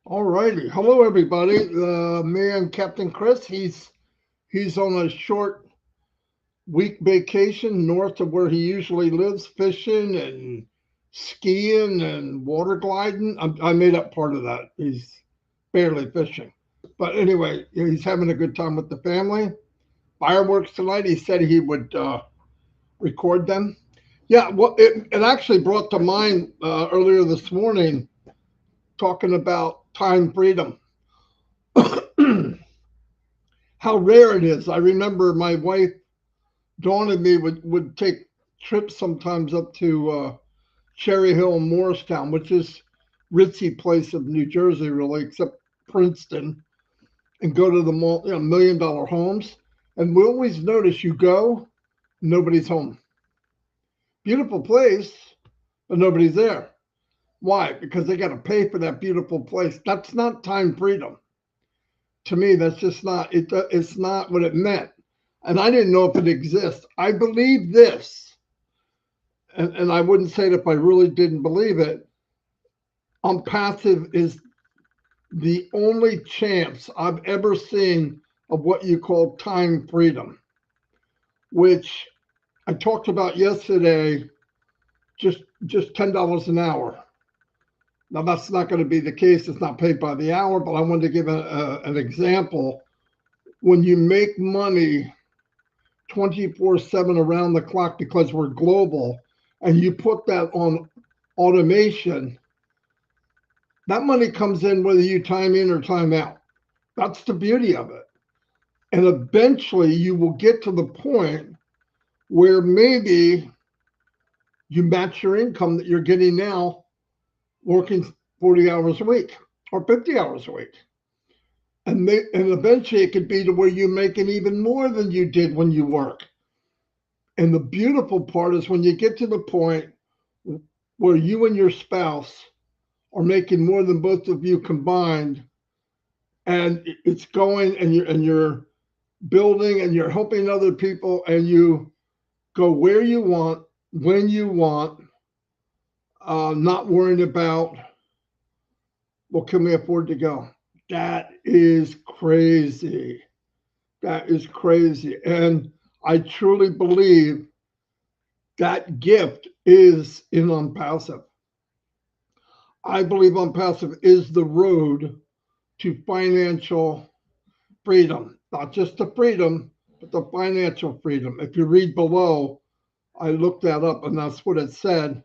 All righty. Hello, everybody. The man, Captain Chris, he's on a short week vacation north of where he usually lives, fishing and skiing and water gliding. I made up part of that. He's barely fishing, but anyway, he's having a good time with the family. Fireworks tonight. He said he would record them. Yeah, well, it actually brought to mind earlier this morning talking about time freedom. How rare it is. I remember my wife, Dawn, and me would take trips sometimes up to Cherry Hill and Morristown, which is ritzy place of New Jersey, really, except Princeton, and go to the mall, $1 million homes. And we always notice you go, nobody's home. Beautiful place, but nobody's there. Why? Because they got to pay for that beautiful place. That's not time freedom. To me, that's just not it. It's not what it meant, and I didn't know if it exists. I believe this, and I wouldn't say it if I really didn't believe it. Passive is the only chance I've ever seen of what you call time freedom, which I talked about yesterday. Just $10 an hour. Now that's not going to be the case. It's not paid by the hour, but I wanted to give an example. When you make money 24/7 around the clock because we're global, and you put that on automation, that money comes in whether you time in or time out. That's the beauty of it. And eventually you will get to the point where maybe you match your income that you're getting now working 40 hours a week or 50 hours a week. And eventually it could be to where you're making even more than you did when you work. And the beautiful part is when you get to the point where you and your spouse are making more than both of you combined, and it's going, and you're building, and you're helping other people, and you go where you want, when you want, not worrying about, well, can we afford to go? That is crazy. That is crazy. And I truly believe that gift is in Unpassive. I believe Unpassive is the road to financial freedom, not just the freedom, but the financial freedom. If you read below, I looked that up and that's what it said.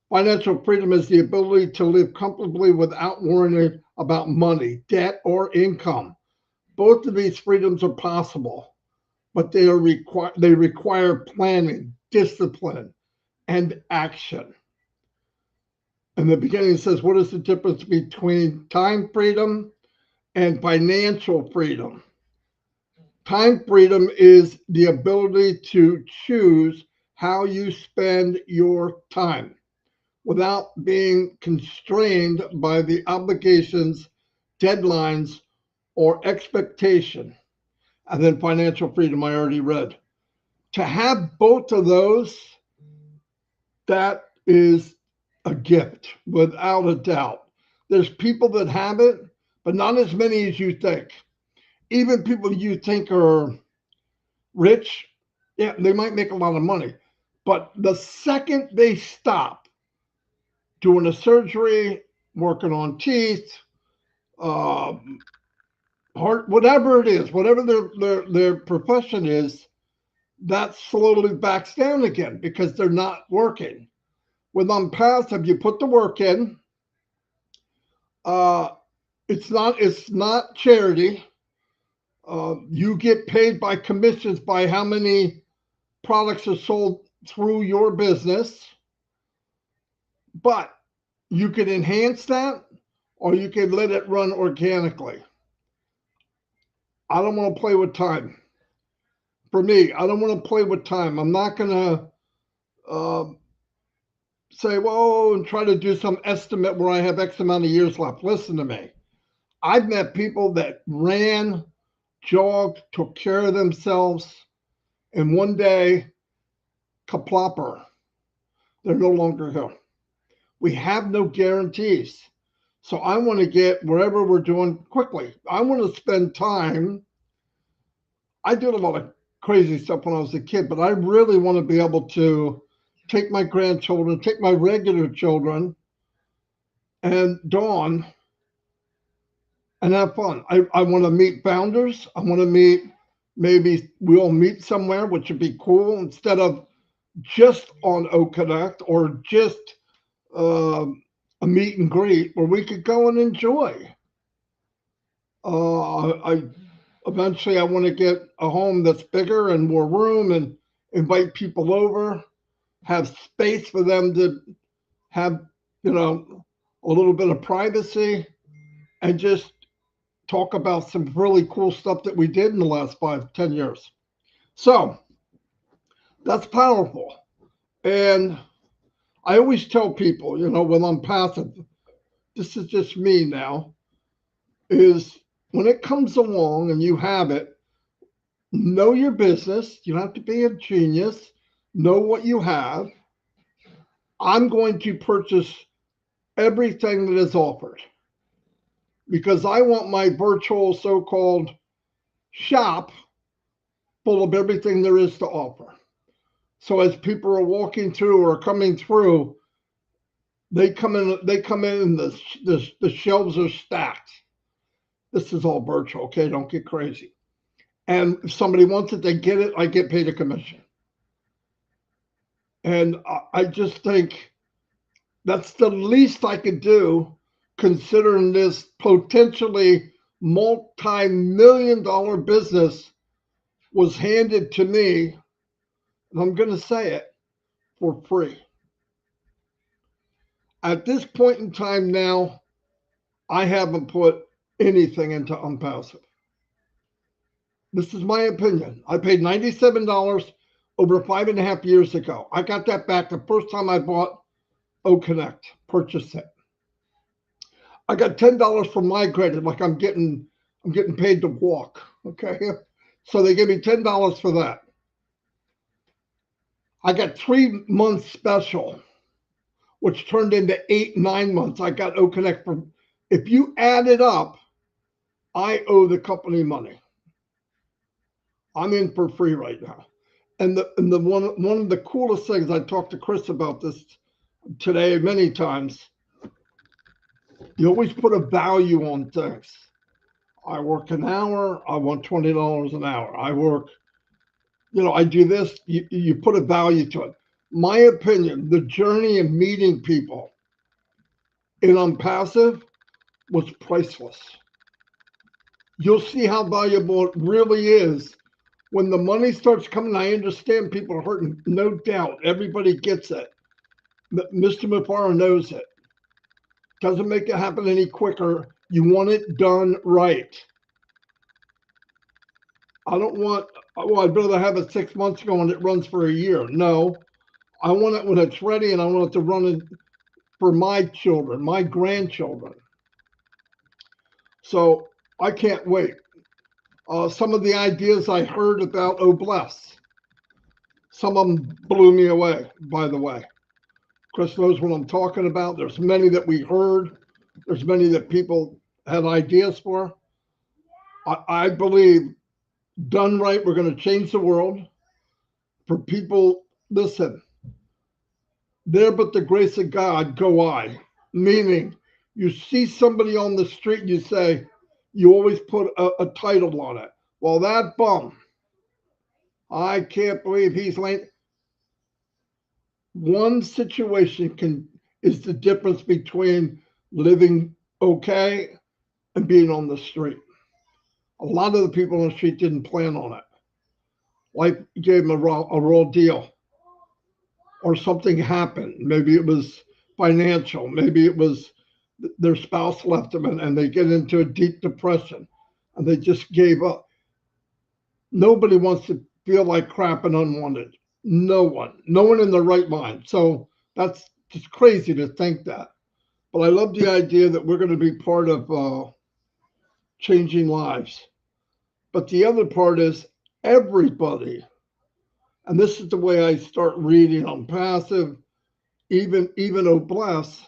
Financial freedom is the ability to live comfortably without worrying about money, debt, or income. Both of these freedoms are possible, but they require planning, discipline, and action. In the beginning, it says, what is the difference between time freedom and financial freedom? Time freedom is the ability to choose how you spend your time without being constrained by the obligations, deadlines, or expectation. And then financial freedom, I already read. To have both of those, that is a gift without a doubt. There's people that have it, but not as many as you think. Even people you think are rich, yeah, they might make a lot of money. But the second they stop doing a surgery, working on teeth, um, heart, whatever it is, whatever their profession is, that slowly backs down again because they're not working. With Unpassive, you put the work in. Uh, it's not charity. You get paid by commissions by how many products are sold through your business, but you can enhance that or you can let it run organically. I don't want to play with time. For me, I don't want to play with time. I'm not going to say, well, and try to do some estimate where I have X amount of years left. Listen to me. I've met people that ran, jogged, took care of themselves, and one day, kaplopper, they're no longer here. We have no guarantees. So I want to get wherever we're doing quickly. I want to spend time. I did a lot of crazy stuff when I was a kid, but I really want to be able to take my grandchildren, take my regular children, and Dawn and have fun. I want to meet founders. I want to meet, maybe we all meet somewhere, which would be cool, instead of just on OConnect or just a meet and greet where we could go and enjoy. I eventually I want to get a home that's bigger and more room and invite people over, have space for them to have, you know, a little bit of privacy and just talk about some really cool stuff that we did in the last 5, 10 years. So that's powerful. And I always tell people, you know, when I'm passive, this is just me now, is when it comes along and you have it, know your business. You don't have to be a genius. Know what you have. I'm going to purchase everything that is offered because I want my virtual so-called shop full of everything there is to offer. So as people are walking through or coming through, they come in and the shelves are stacked. This is all virtual, okay? Don't get crazy. And if somebody wants it, they get it. I get paid a commission. And I just think that's the least I could do considering this potentially multi-million-dollar business was handed to me, and I'm going to say it, for free. At this point in time now, I haven't put anything into ONPASSIVE. This is my opinion. I paid $97 over 5.5 years ago. I got that back the first time I bought OConnect, purchased it. I got $10 for migrated, like I'm getting paid to walk. Okay. So they gave me $10 for that. I got 3 months special, which turned into 8, 9 months. I got OConnect for, if you add it up, I owe the company money. I'm in for free right now. And the one of the coolest things, I talked to Chris about this today many times. You always put a value on things. I work an hour, I want $20 an hour. I work, you know, I do this, you put a value to it. My opinion, the journey of meeting people in ONPASSIVE was priceless. You'll see how valuable it really is when the money starts coming. I understand people are hurting, no doubt. Everybody gets it. Mr. Mufara knows it. Doesn't make it happen any quicker. You want it done right. I don't want, well, I'd rather have it 6 months ago and it runs for a year. No, I want it when it's ready, and I want it to run for my children, my grandchildren. So I can't wait. Some of the ideas I heard about Bless, some of them blew me away, by the way. Chris knows what I'm talking about. There's many that we heard. There's many that people had ideas for. I believe done right, we're going to change the world. For people, listen, there but the grace of God go I. Meaning, you see somebody on the street, you say, you always put a title on it. Well, that bum, I can't believe he's late. One situation is the difference between living okay and being on the street. A lot of the people on the street didn't plan on it. Life gave them a raw deal, or something happened. Maybe it was financial. Maybe it was their spouse left them and they get into a deep depression and they just gave up. Nobody wants to feel like crap and unwanted. No one in their right mind. So that's just crazy to think that. But I love the idea that we're going to be part of changing lives. But the other part is everybody, and this is the way I start reading ONPASSIVE, even Bless,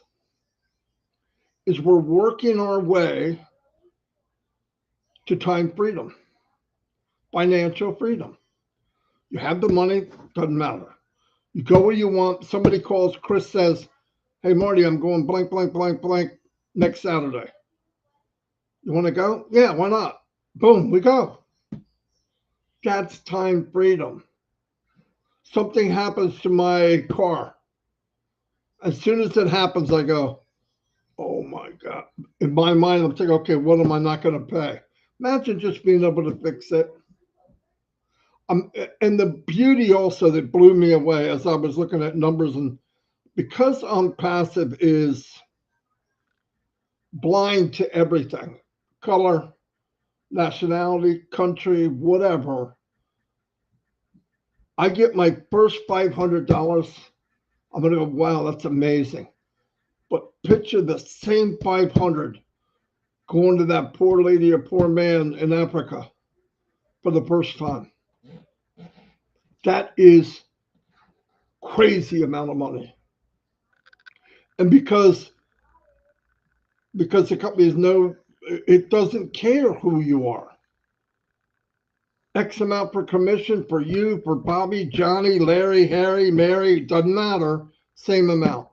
is we're working our way to time freedom, financial freedom. You have the money, doesn't matter. You go where you want. Somebody calls, Chris says, hey, Marty, I'm going blank, blank, blank, blank next Saturday. You want to go? Yeah, why not? Boom, we go. That's time freedom. Something happens to my car. As soon as it happens, I go, oh my God. In my mind, I'm thinking, okay, what am I not going to pay? Imagine just being able to fix it. And the beauty also that blew me away as I was looking at numbers, and because ONPASSIVE is blind to everything, color, nationality, country, whatever, I get my first $500. I'm going to go, wow, that's amazing. But picture the same 500 going to that poor lady or poor man in Africa for the first time. That is crazy amount of money. And because the companies know it doesn't care who you are. X amount for commission for you, for Bobby, Johnny, Larry, Harry, Mary, doesn't matter, same amount.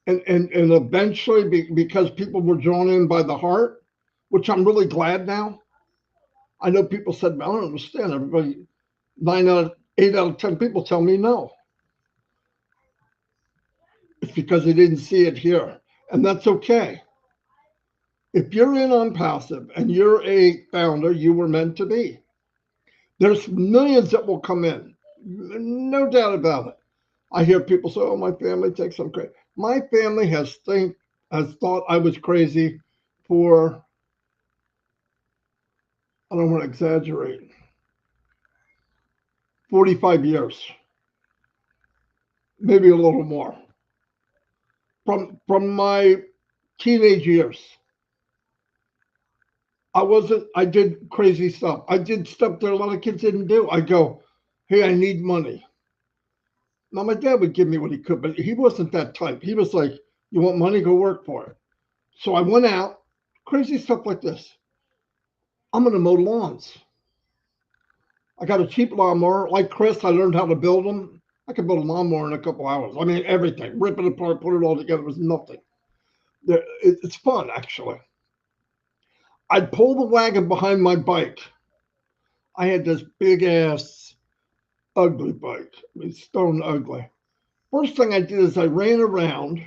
And eventually, because people were drawn in by the heart, which I'm really glad now. I know people said, I don't understand. Everybody, 8 out of 10 people tell me no. It's because they didn't see it here. And that's okay. If you're in ONPASSIVE and you're a founder, you were meant to be. There's millions that will come in. No doubt about it. I hear people say, oh, my family thinks I'm crazy. My family has thought I was crazy for, I don't want to exaggerate, 45 years, maybe a little more. From my teenage years, I did crazy stuff. I did stuff that a lot of kids didn't do. I go, hey, I need money. Now, my dad would give me what he could, but he wasn't that type. He was like, you want money? Go work for it. So I went out, crazy stuff like this. I'm going to mow lawns. I got a cheap lawnmower. Like Chris, I learned how to build them. I could build a lawnmower in a couple hours. I mean, everything. Rip it apart, put it all together was nothing. It's fun, actually. I'd pull the wagon behind my bike. I had this big ass, ugly bike. I mean, stone ugly. First thing I did is I ran around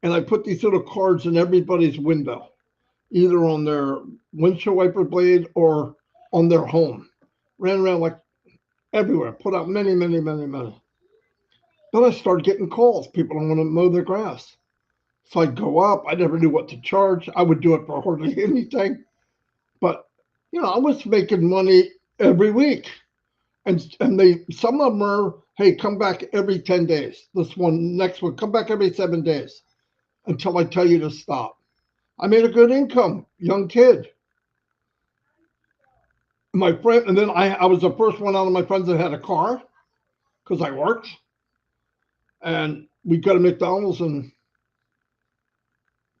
and I put these little cards in everybody's window, either on their windshield wiper blade or on their home. Ran around like everywhere, put out many, many, many, many. Then I started getting calls. People don't want to mow their grass. So I'd go up. I never knew what to charge. I would do it for hardly anything. But, I was making money every week. And some of them are, hey, come back every 10 days. Next one, come back every 7 days until I tell you to stop. I made a good income, young kid. My friend, and then I was the first one out of my friends that had a car because I worked. And we go to McDonald's, and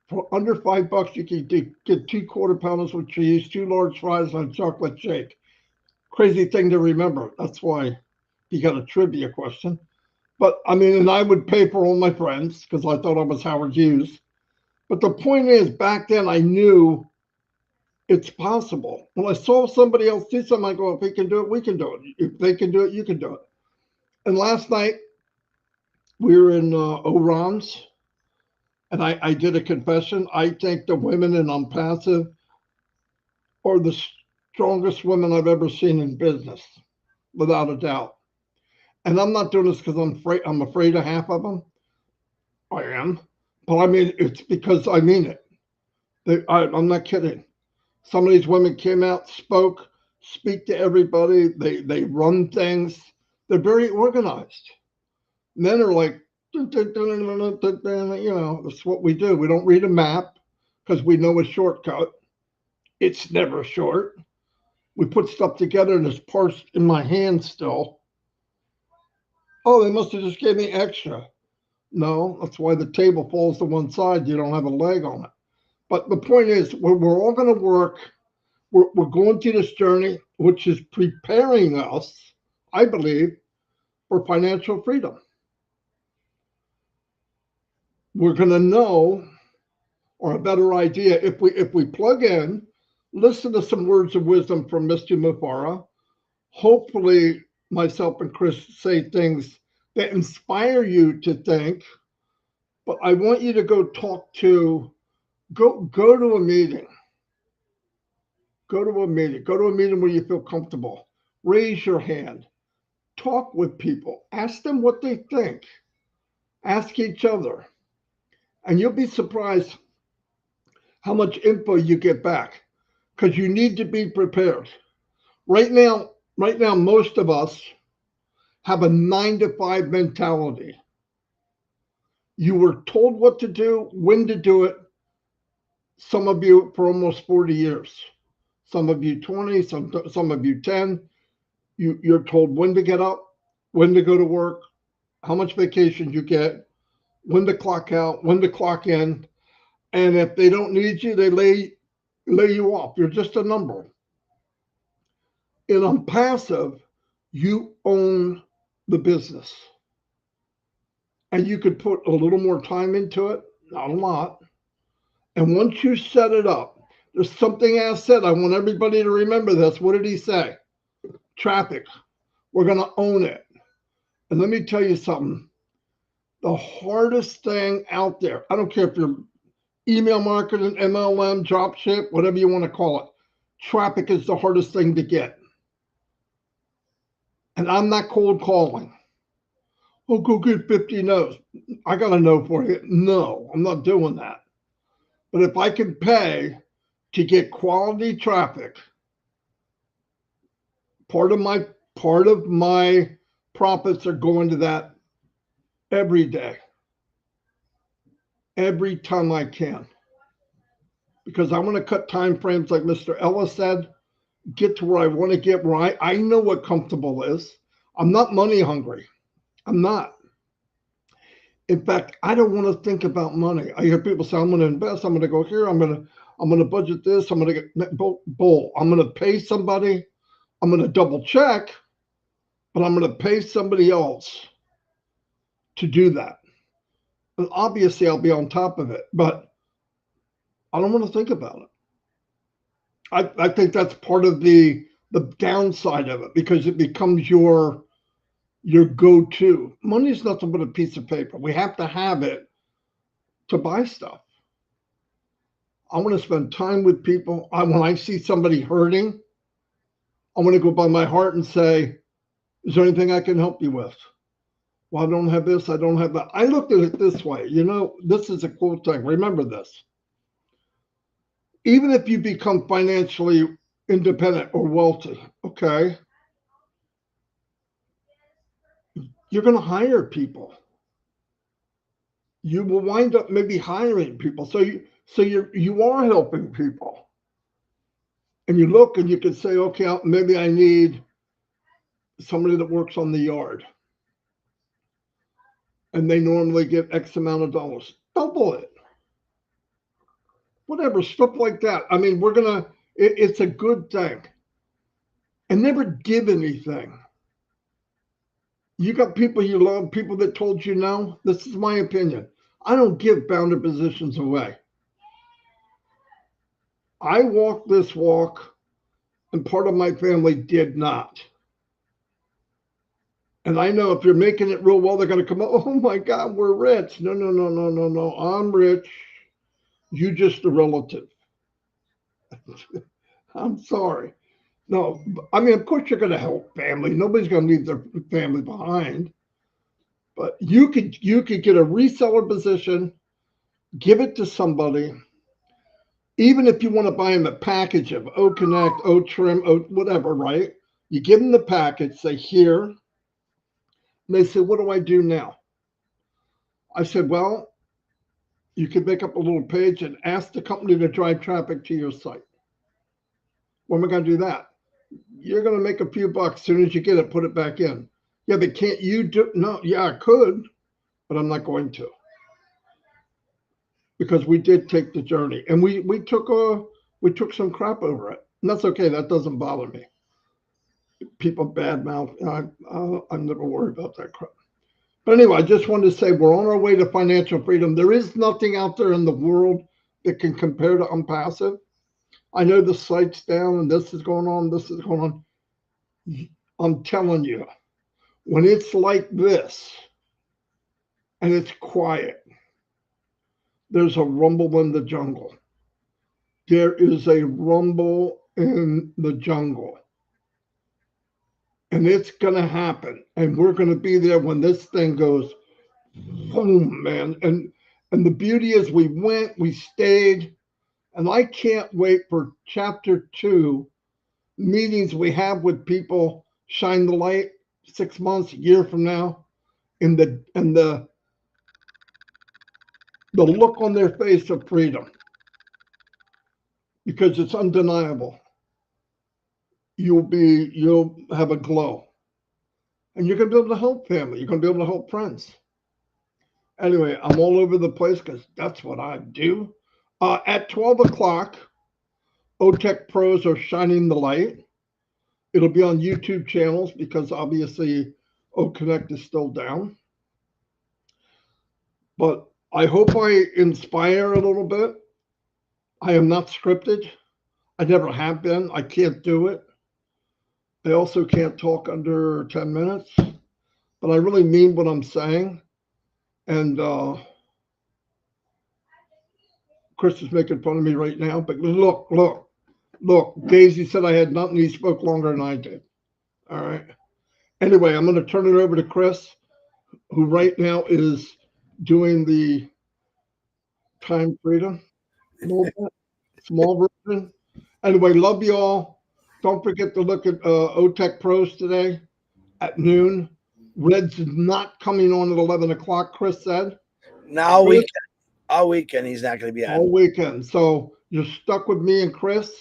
for under $5, you can get 2 quarter-pounders with cheese, 2 large fries, and a chocolate shake. Crazy thing to remember. That's why you got a trivia question. But I mean, and I would pay for all my friends because I thought I was Howard Hughes. But the point is, back then I knew it's possible. When I saw somebody else do something, I go, if he can do it, we can do it. If they can do it, you can do it. And last night we were in Oran's, and I did a confession. I think the women in ONPASSIVE are the strongest women I've ever seen in business, without a doubt. And I'm not doing this because I'm afraid of half of them. I am. But I mean, it's because I mean it. I'm not kidding. Some of these women came out, speak to everybody. They run things. They're very organized. Men are like, that's what we do. We don't read a map because we know a shortcut. It's never short. We put stuff together and it's parsed in my hand still. Oh, they must have just gave me extra. No, that's why the table falls to one side. You don't have a leg on it. But the point is, we're all going to work. We're going through this journey, which is preparing us, I believe, for financial freedom. We're going to know, or a better idea, if we plug in, listen to some words of wisdom from Mr. Mufara. Hopefully, myself and Chris say things that inspire you to think. But I want you to go to a meeting. Go to a meeting. Go to a meeting where you feel comfortable. Raise your hand. Talk with people. Ask them what they think. Ask each other. And you'll be surprised how much info you get back, because you need to be prepared. Right now, most of us have a 9 to 5 mentality. You were told what to do, when to do it. Some of you for almost 40 years. Some of you 20, some of you 10. You're told when to get up, when to go to work, how much vacation you get, when to clock out, when to clock in. And if they don't need you, they lay you off. You're just a number. In ONPASSIVE, you own the business. And you could put a little more time into it, not a lot. And once you set it up, there's something Ash said. I want everybody to remember this. What did he say? Traffic. We're going to own it. And let me tell you something. The hardest thing out there, I don't care if you're email marketing, MLM, dropship, whatever you want to call it, traffic is the hardest thing to get. And I'm not cold calling. Oh, go get 50 no's. I got a no for you. No, I'm not doing that. But if I can pay to get quality traffic, part of my profits are going to that every day, every time I can, because I want to cut time frames, like Mr. Ellis said, get to where I want to get, where I know what comfortable is. I'm not money hungry. I'm not. In fact, I don't want to think about money. I hear people say, I'm going to invest. I'm going to go here. I'm going to budget this. I'm going to get bull. I'm going to pay somebody. I'm going to double check, but I'm going to pay somebody else to do that. And obviously, I'll be on top of it, but I don't want to think about it. I think that's part of the downside of it, because it becomes your go-to. Money is nothing but a piece of paper. We have to have it to buy stuff. I want to spend time with people. When I see somebody hurting, I want to go by my heart and say, is there anything I can help you with? Well, I don't have this. I don't have that. I looked at it this way. This is a cool thing. Remember this. Even if you become financially independent or wealthy, okay, you're going to hire people. You will wind up maybe hiring people. So you are helping people. And you look and you can say, okay, maybe I need somebody that works on the yard. And they normally get X amount of dollars. Double it. Whatever, stuff like that. I mean, it's a good thing. And never give anything. You got people you love, people that told you no. This is my opinion. I don't give founder positions away. I walk this walk, and part of my family did not. And I know if you're making it real well, they're going to come up, oh my God, we're rich. No. I'm rich. You just a relative. I'm sorry. No, I mean, of course you're going to help family. Nobody's going to leave their family behind. But you could get a reseller position, give it to somebody, even if you want to buy them a package of O Connect, O Trim, O whatever, right? You give them the package, say, here. And they say, what do I do now? I said, well, you could make up a little page and ask the company to drive traffic to your site. When am I going to do that? You're going to make a few bucks. As soon as you get it, put it back in. Yeah, but can't you do? No, yeah, I could. but I'm not going to, because we did take the journey, and we took some crap over it, and that's okay. That doesn't bother me. People badmouth, I'm never worried about that crap. But anyway, I just wanted to say we're on our way to financial freedom. There is nothing out there in the world that can compare to ONPASSIVE. I know the site's down and this is going on, this is going on. I'm telling you, when it's like this and it's quiet, there's a rumble in the jungle. There is a rumble in the jungle. And it's going to happen. And we're going to be there when this thing goes boom, man. And the beauty is we went, we stayed, and I can't wait for chapter 2 meetings we have with people, shine the light 6 months, a year from now, and the look on their face of freedom, because it's undeniable. You'll have a glow, and you're gonna be able to help family. You're gonna be able to help friends. Anyway, I'm all over the place because that's what I do. At 12 o'clock, OTech Pros are shining the light. It'll be on YouTube channels because obviously OConnect is still down. But I hope I inspire a little bit. I am not scripted. I never have been. I can't do it. I also can't talk under 10 minutes. But I really mean what I'm saying. And Chris is making fun of me right now. But look. Daisy said I had nothing. He spoke longer than I did. All right. Anyway, I'm going to turn it over to Chris, who right now is doing the time freedom. A little bit, small version. Anyway, love you all. Don't forget to look at OTech Pros today at noon. Red's not coming on at 11 o'clock, Chris said. No, weekend. All weekend he's not going to be on. All weekend. So you're stuck with me and Chris,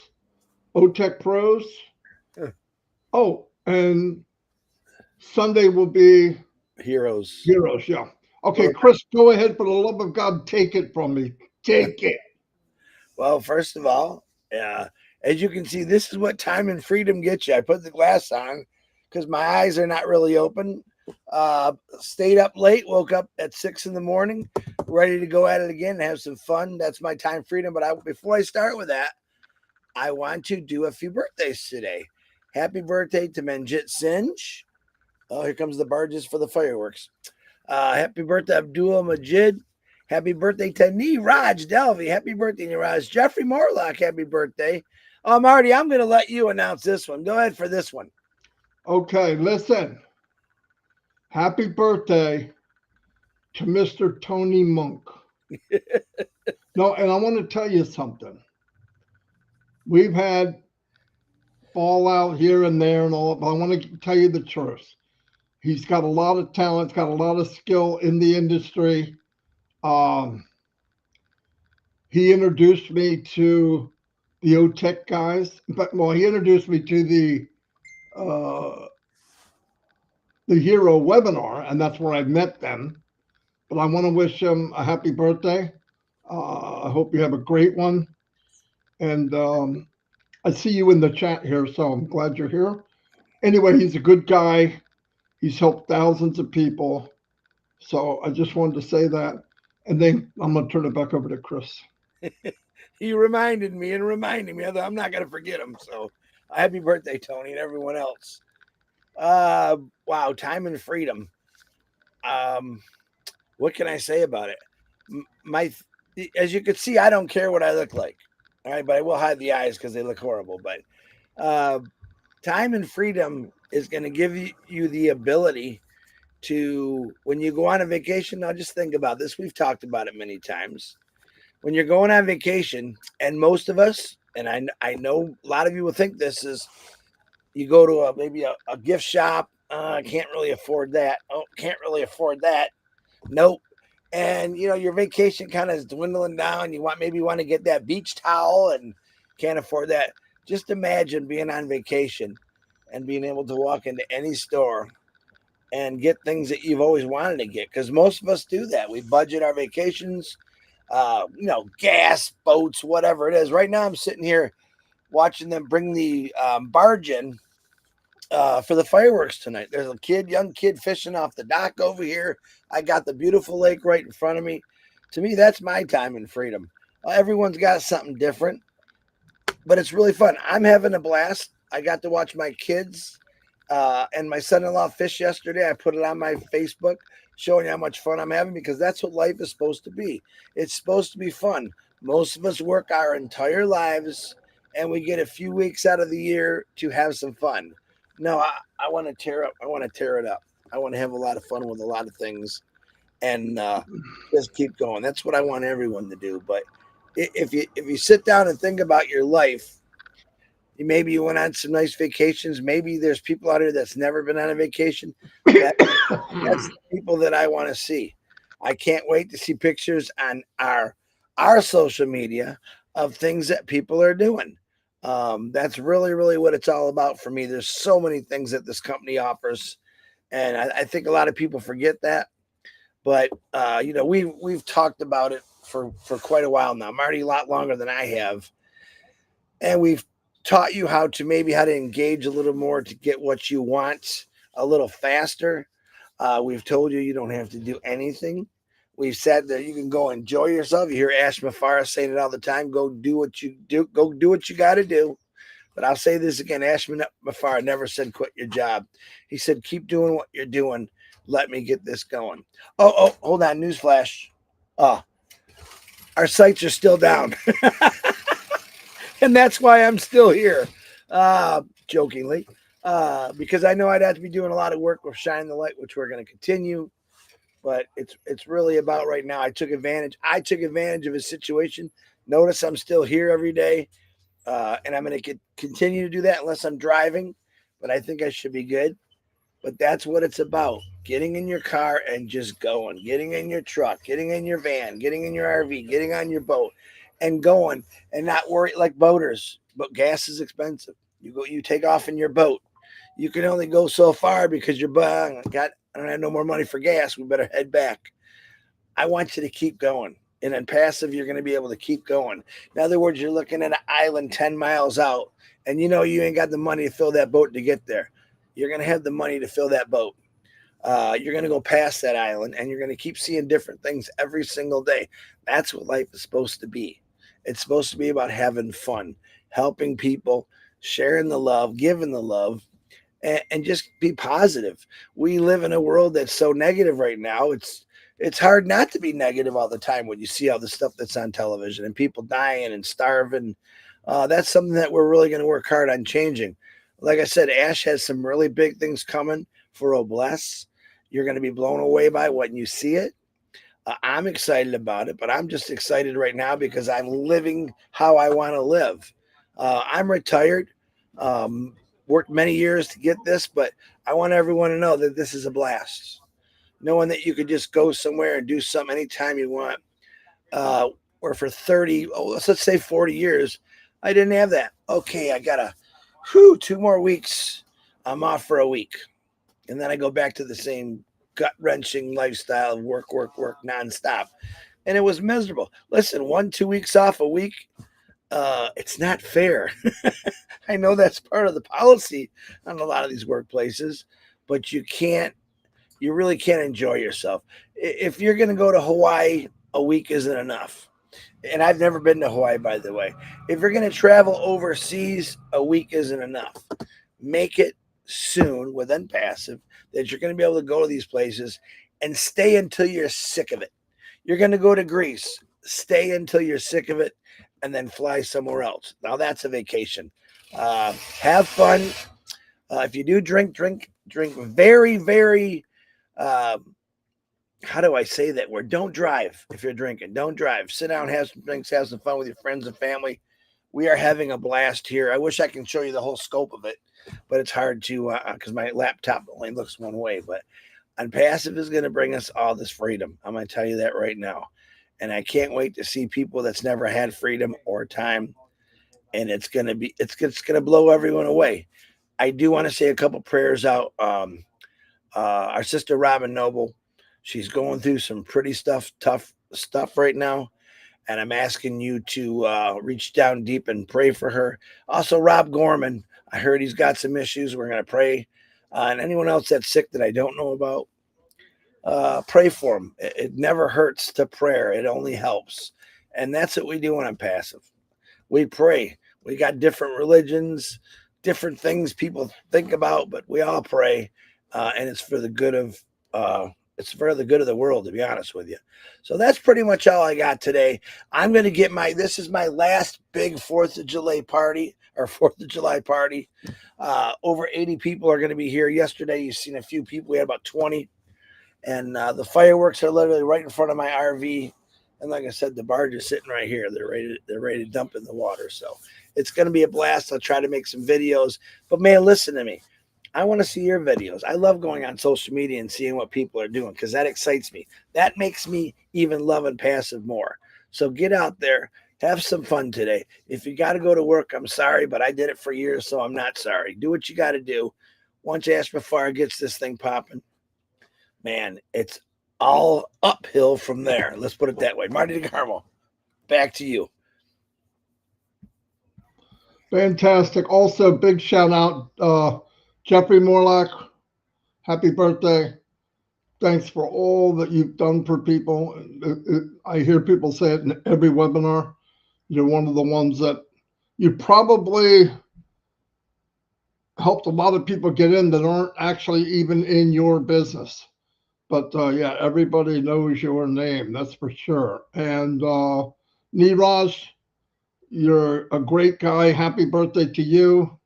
OTech Pros. Oh, and Sunday will be Heroes. Yeah. Okay, Chris, go ahead. For the love of God, take it from me. Take it. Well, first of all, as you can see, this is what time and freedom gets you. I put the glass on because my eyes are not really open. Stayed up late, woke up at 6 in the morning, ready to go at it again and have some fun. That's my time freedom. But before I start with that, I want to do a few birthdays today. Happy birthday to Manjit Singe. Oh, here comes the barges for the fireworks. Happy birthday, Abdul Majid. Happy birthday to Neeraj Delvey. Happy birthday, Neeraj. Jeffrey Morlock, happy birthday. Marty, I'm going to let you announce this one. Go ahead for this one. Okay, listen. Happy birthday to Mr. Tony Monk. No, and I want to tell you something. We've had fallout here and there and all, but I want to tell you the truth. He's got a lot of talent, got a lot of skill in the industry. He introduced me to the OTech guys, he introduced me to the Hero webinar, and that's where I met them. But I want to wish him a happy birthday. I hope you have a great one. And I see you in the chat here, so I'm glad you're here. Anyway, he's a good guy. He's helped thousands of people. So I just wanted to say that. And then I'm going to turn it back over to Chris. He reminded me, I'm not going to forget him. So happy birthday, Tony, and everyone else. Wow, time and freedom. What can I say about it? As you can see, I don't care what I look like. All right, but I will hide the eyes because they look horrible. But time and freedom is going to give you the ability to, when you go on a vacation, now just think about this. We've talked about it many times. When you're going on vacation, and most of us, and I know a lot of you will think this is, you go to maybe a gift shop. Can't really afford that. Oh, can't really afford that. Nope. And your vacation kind of is dwindling down. You want to get that beach towel and can't afford that. Just imagine being on vacation and being able to walk into any store and get things that you've always wanted to get. Because most of us do that. We budget our vacations, gas, boats, whatever it is. Right now, I'm sitting here watching them bring the barge in for the fireworks tonight. There's a young kid fishing off the dock over here. I got the beautiful lake right in front of me. To me, that's my time and freedom. Everyone's got something different, but it's really fun. I'm having a blast. I got to watch my kids and my son-in-law fish yesterday. I put it on my Facebook showing you how much fun I'm having, because that's what life is supposed to be. It's supposed to be fun. Most of us work our entire lives and we get a few weeks out of the year to have some fun. No, I want to tear up. I want to tear it up. I want to have a lot of fun with a lot of things and just keep going. That's what I want everyone to do. But if you sit down and think about your life, maybe you went on some nice vacations. Maybe there's people out here that's never been on a vacation. That that's the people that I want to see. I can't wait to see pictures on our social media of things that people are doing. That's really, really what it's all about for me. There's so many things that this company offers, and I think a lot of people forget that. But we've talked about it for quite a while now. Marty, a lot longer than I have, and we've taught you how to engage a little more to get what you want a little faster. We've told you don't have to do anything. We've said that you can go enjoy yourself. You hear Ash Mafara saying it all the time. Go do what you do. Go do what you got to do. But I'll say this again. Ash Mafara never said quit your job. He said keep doing what you're doing. Let me get this going. Oh, hold on. Newsflash. Uh, our sites are still down. And that's why I'm still here, jokingly, because I know I'd have to be doing a lot of work with Shine the Light, which we're going to continue. But it's really about right now. I took advantage of a situation. Notice I'm still here every day, and I'm going to continue to do that unless I'm driving. But I think I should be good. But that's what it's about. Getting in your car and just going, getting in your truck, getting in your van, getting in your RV, getting on your boat and going, and not worry like boaters. But gas is expensive. You take off in your boat. You can only go so far because I don't have no more money for gas. We better head back. I want you to keep going. And in passive, you're going to be able to keep going. In other words, you're looking at an island 10 miles out, and you ain't got the money to fill that boat to get there. You're going to have the money to fill that boat. You're going to go past that island, and you're going to keep seeing different things every single day. That's what life is supposed to be. It's supposed to be about having fun, helping people, sharing the love, giving the love, and just be positive. We live in a world that's so negative right now. It's hard not to be negative all the time when you see all the stuff that's on television and people dying and starving. That's something that we're really going to work hard on changing. Like I said, Ash has some really big things coming for Obless. You're going to be blown away by when you see it. I'm excited about it, but I'm just excited right now because I'm living how I want to live. I'm retired, worked many years to get this, but I want everyone to know that this is a blast. Knowing that you could just go somewhere and do something anytime you want. Or for 30, let's say 40 years, I didn't have that. Okay, I got 2 more weeks. I'm off for a week. And then I go back to the same gut wrenching lifestyle of work, work, work nonstop. And it was miserable. Listen, 1, 2 weeks off a week, it's not fair. I know that's part of the policy on a lot of these workplaces, but you really can't enjoy yourself. If you're going to go to Hawaii, a week isn't enough. And I've never been to Hawaii, by the way. If you're going to travel overseas, a week isn't enough. Make it soon with Unpassive that you're going to be able to go to these places and stay until you're sick of it. You're going to go to Greece, stay until you're sick of it, and then fly somewhere else. Now that's a vacation. Have fun. If you do drink very, very. How do I say that word? Don't drive if you're drinking. Don't drive. Sit down, have some drinks, have some fun with your friends and family. We are having a blast here. I wish I can show you the whole scope of it, but it's hard to because my laptop only looks one way. But Unpassive is going to bring us all this freedom. I'm going to tell you that right now. And I can't wait to see people that's never had freedom or time. And it's going to blow everyone away. I do want to say a couple prayers out. our sister Robin Noble. She's going through some pretty tough stuff right now. And I'm asking you to reach down deep and pray for her. Also, Rob Gorman, I heard he's got some issues. We're going to pray. And anyone else that's sick that I don't know about, pray for them. It never hurts to prayer. It only helps. And that's what we do when I'm passive. We pray. We got different religions, different things people think about, but we all pray. And it's for the good of the world, to be honest with you. So that's pretty much all I got today. I'm going to get this is my last big 4th of July party. Over 80 people are going to be here. Yesterday, you've seen a few people. We had about 20. And the fireworks are literally right in front of my RV. And like I said, the barge is sitting right here. They're ready to dump in the water. So it's going to be a blast. I'll try to make some videos. But man, listen to me. I want to see your videos. I love going on social media and seeing what people are doing because that excites me. That makes me even love and passive more. So get out there. Have some fun today. If you got to go to work, I'm sorry, but I did it for years, so I'm not sorry. Do what you got to do. Once Ashbefar gets this thing popping, man, it's all uphill from there. Let's put it that way. Marty DeCarmo, back to you. Fantastic. Also, big shout out, Jeffrey Morlock. Happy birthday. Thanks for all that you've done for people. I hear people say it in every webinar. You're one of the ones that you probably helped a lot of people get in that aren't actually even in your business. But yeah, everybody knows your name, that's for sure. And Niraj, you're a great guy. Happy birthday to you.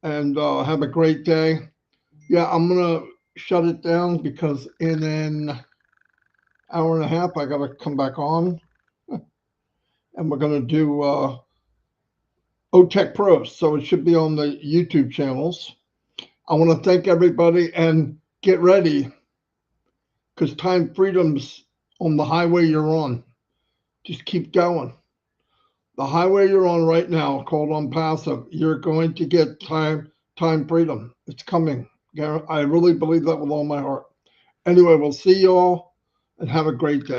And have a great day. Yeah, I'm going to shut it down because in an hour and a half, I got to come back on. And we're going to do OTech Pros. So it should be on the YouTube channels. I want to thank everybody and get ready because time freedom's on the highway you're on. Just keep going. The highway you're on right now, called ONPASSIVE, you're going to get time freedom. It's coming. I really believe that with all my heart. Anyway, we'll see you all and have a great day.